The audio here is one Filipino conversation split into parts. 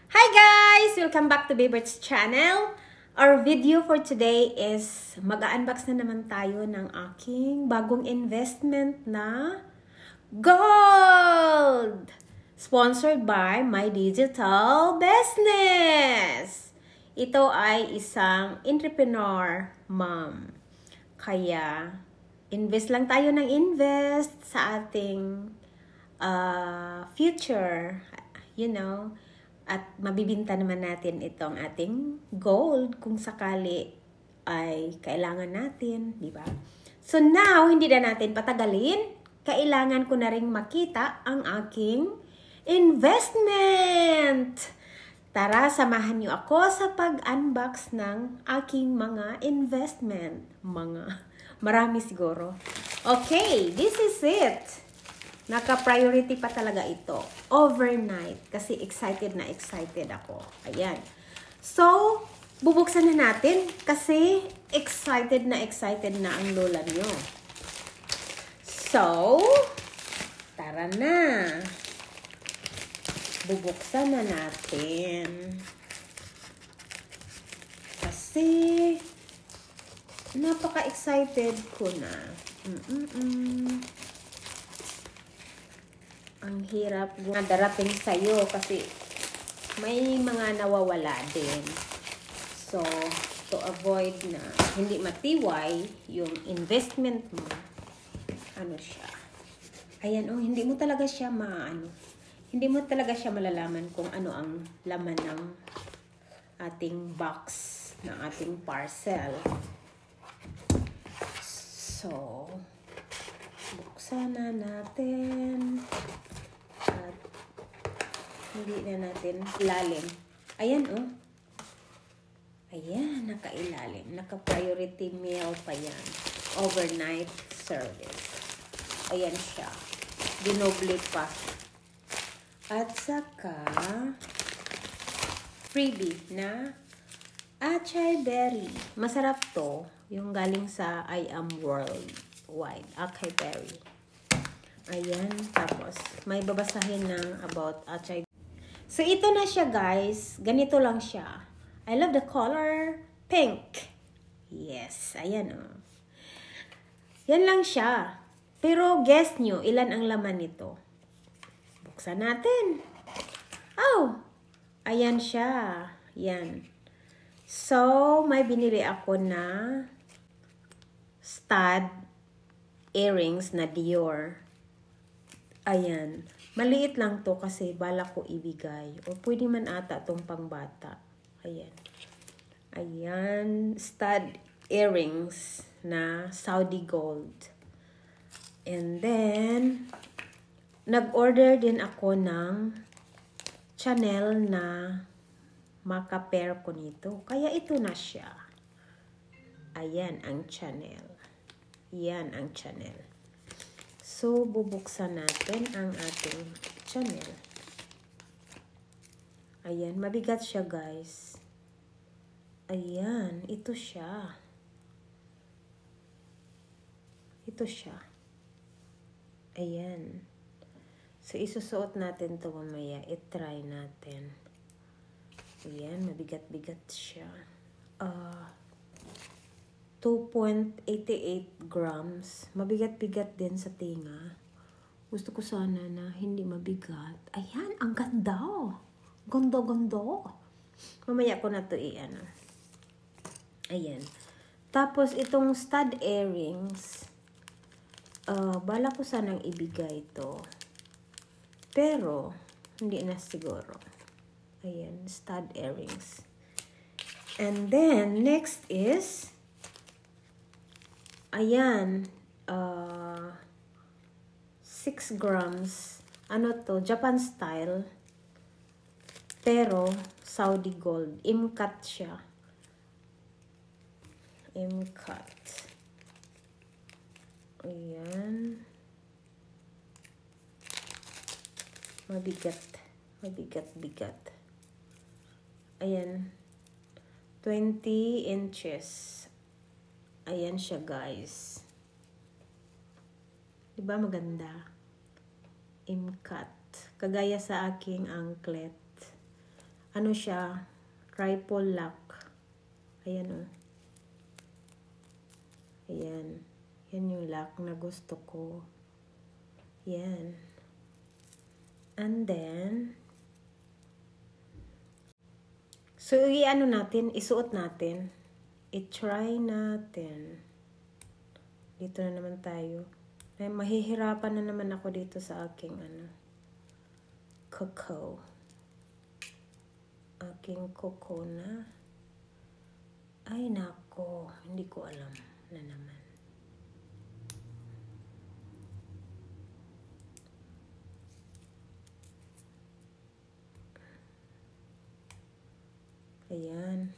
Hi guys! Welcome back to Babert's channel. Our video for today is mag-unbox na naman tayo ng aking bagong investment na gold! Sponsored by My Digital Business. Ito ay isang entrepreneur mom. Kaya, invest lang tayo ng invest sa ating future. You know, at mabibinta naman natin itong ating gold kung sakali ay kailangan natin, di ba? So now, hindi na natin patagalin. Kailangan ko na ring makita ang aking investment. Tara, samahan niyo ako sa pag-unbox ng aking mga investment. Marami siguro. Okay, this is it. Naka-priority pa talaga ito. Overnight. Kasi excited na excited ako. Ayan. So, bubuksan na natin kasi excited na ang lola nyo. So, tara na. Bubuksan na natin. Kasi, napaka-excited ko na. Ang hirap na darating sa'yo kasi may mga nawawala din. So, to avoid na hindi matiway yung investment mo, ano siya. Ayan, oh, hindi mo talaga siya hindi mo talaga siya malalaman kung ano ang laman ng ating box, ng ating parcel. So, buksan na natin. At hindi na natin ilalim. Ayan, oh. Ayan, nakailalim. Naka-priority meal pa yan. Overnight service. Ayan siya. Dinoble pa. At saka, freebie na acai berry. Masarap to. Yung galing sa I Am Worldwide. Acai berry. Ayan. Tapos, may babasahin ng about acai. So, ito na siya, guys. Ganito lang siya. I love the color pink. Yes. Ayan, oh. Yan lang siya. Pero, guess nyo, ilan ang laman nito? Buksan natin. Oh! Ayan siya. Yan. So, may binili ako na stud earrings na Dior. Ayan. Maliit lang to kasi bala ko ibigay. O pwede man ata tong pangbata. Ayan. Ayan. Stud earrings na Saudi gold. And then, nag-order din ako ng Chanel na maka-pair ko nito. Kaya ito na siya. Ayan ang Chanel. Yan ang Chanel. So, bubuksan natin ang ating Chanel. Ayan, mabigat siya, guys. Ayan, ito siya. Ito siya. Ayan. So, isusuot natin to mamaya. I-try natin. Ayan, mabigat-bigat siya. 2.88 grams. Mabigat-bigat din sa tinga. Gusto ko sana na hindi mabigat. Ayan, ang ganda. Ganda-ganda. Mamaya ko na to i-ano. Ayan. Tapos, itong stud earrings. Bala ko sanang ibigay to. Pero, hindi na siguro. Ayan, stud earrings. And then, next is, ayan, 6 grams. Ano to? Japan style. Pero, Saudi gold. Imcut siya. Imcut. Ayan. Mabigat. Mabigat-bigat. Ayan. 20 inches. Ayan siya, guys. Diba maganda? Imcut. Kagaya sa aking anklet. ano siya, triple lock. Ayan o. Ayan. Yan yung lock na gusto ko. Yan. And then, so i-ano natin, isuot natin. I-try natin. Dito na naman tayo. Ay, mahihirapan na naman ako dito sa aking coco. Aking coco na. Ay, nako. Hindi ko alam na naman. Ayan.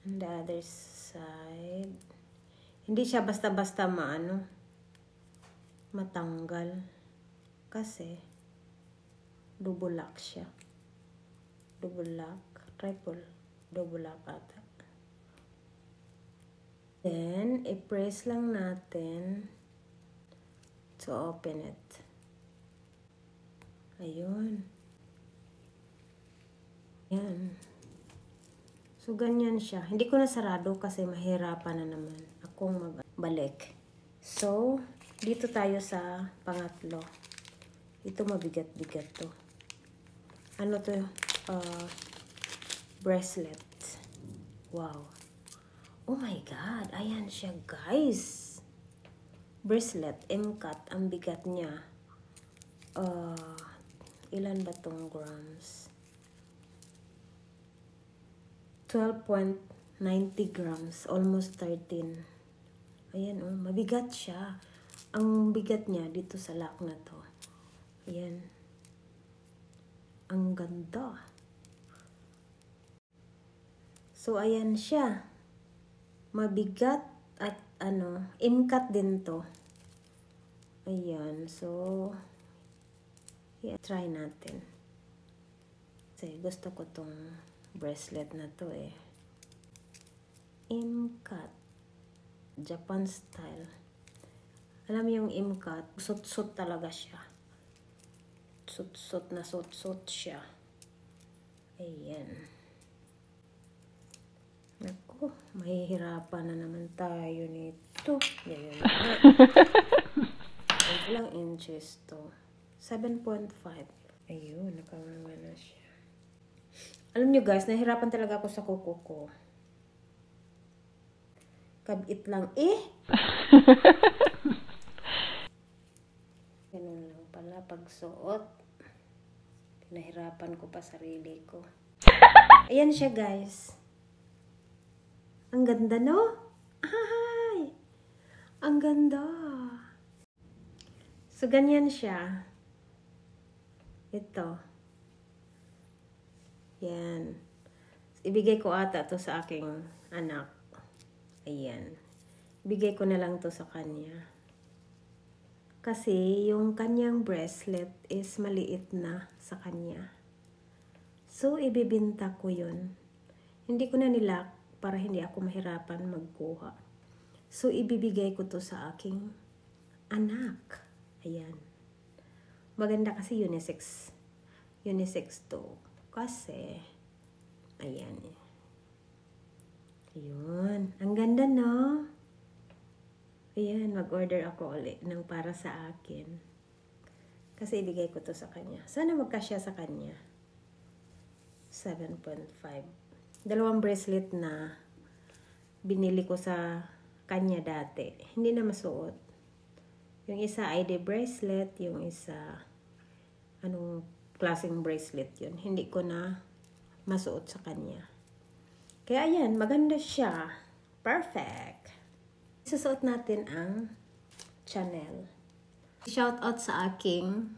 And the other side. Hindi siya basta-basta matanggal. Kasi, double lock siya. Double lock. Triple. Double lock ata. Then, i-press lang natin to open it. Ayun. Ayan. So, ganyan siya. Hindi ko na sarado kasi mahirapan na naman akong magbalik. So, dito tayo sa pangatlo. Ito mabigat-bigat to. Ano to? Bracelet. Wow. Oh my God. Ayan siya, guys. Bracelet. M-cut. Ang bigat niya. Ilan ba tong grams? 12.90 grams. Almost 13. Ayan, oh. Mabigat siya. Ang bigat niya dito sa lock na to. Ayan. Ang ganda. So, ayan siya. Mabigat at M-cut din to. Ayan. So, try natin. Kasi gusto ko tong bracelet na to eh. M-cut. Japan style. Alam mo yung M-cut, sut-sut talaga siya. Sut-sut na sut-sut siya. Ayan. Naku, mahihirapan na naman tayo nito. Ayan. Ilang inches to? 7.5. Ayun, nakanganga na siya. Alam nyo guys, nahirapan talaga ako sa kuko ko. Kabit lang eh. Ganun lang pala pagsuot. Pinahirapan ko pa sarili ko. Ayan siya guys. Ang ganda no? Ay! Ang ganda. So ganyan siya. Ito. Yan. Ibigay ko ata to sa aking anak. Ayan. Ibigay ko na lang to sa kanya. Kasi yung kanyang bracelet is maliit na sa kanya. So, ibibinta ko yun. Hindi ko na nilock para hindi ako mahirapan magkuha. So, ibibigay ko to sa aking anak. Ayan. Maganda kasi unisex. Unisex to. Kasi, ayan. Ayun. Ang ganda, no? Ayan, mag-order ako ulit ng para sa akin. Kasi ibigay ko to sa kanya. Sana magkasya sa kanya. 7.5. Dalawang bracelet na binili ko sa kanya dati. Hindi na masuot. Yung isa ID bracelet, yung isa anong klaseng bracelet yun. Hindi ko na masuot sa kanya. Kaya ayan, maganda siya. Perfect. Susuot natin ang Chanel. Shout out sa aking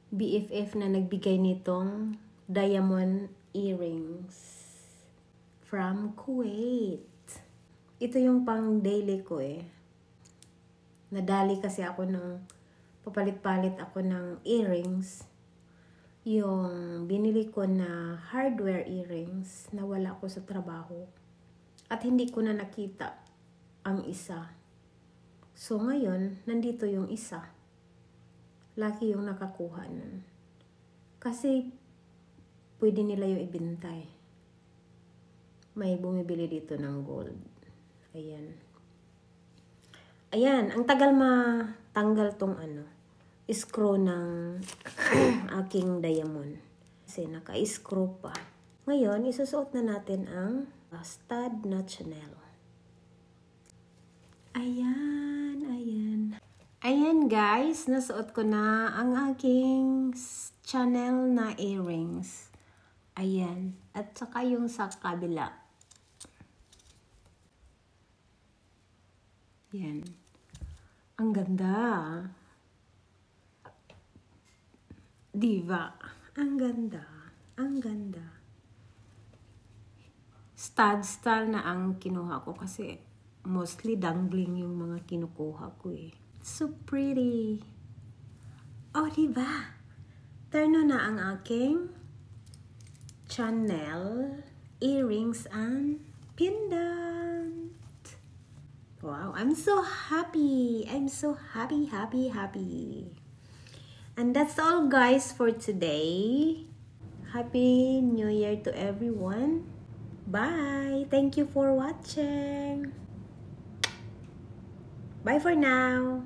BFF na nagbigay nitong diamond earrings from Kuwait. Ito yung pang daily ko eh. Nadali kasi ako ng papalit-palit ako ng earrings. Yung binili ko na hardware earrings, nawala ko sa trabaho. At hindi ko na nakita ang isa. So ngayon, nandito yung isa. Lucky yung nakakuha nun. Kasi pwede nila yung ibintay. May bumibili dito ng gold. Ayan. Ayan, ang tagal matanggal tong screw ng aking diamond. Kasi naka-screw pa. Ngayon, isusuot na natin ang stud na Chanel. Ayan, ayan. Ayan guys, nasuot ko na ang aking Chanel na earrings. Ayan. At saka yung sa kabila. Ayan. Ang ganda. Diba? Ang ganda. Ang ganda. Stud style na ang kinuha ko kasi mostly dangling yung mga kinukuha ko eh. So pretty. Oh, diba? Turno na ang aking Chanel earrings and pendant. Wow, I'm so happy. I'm so happy, happy, happy. And that's all guys for today. Happy New Year to everyone. Bye. Thank you for watching. Bye for now.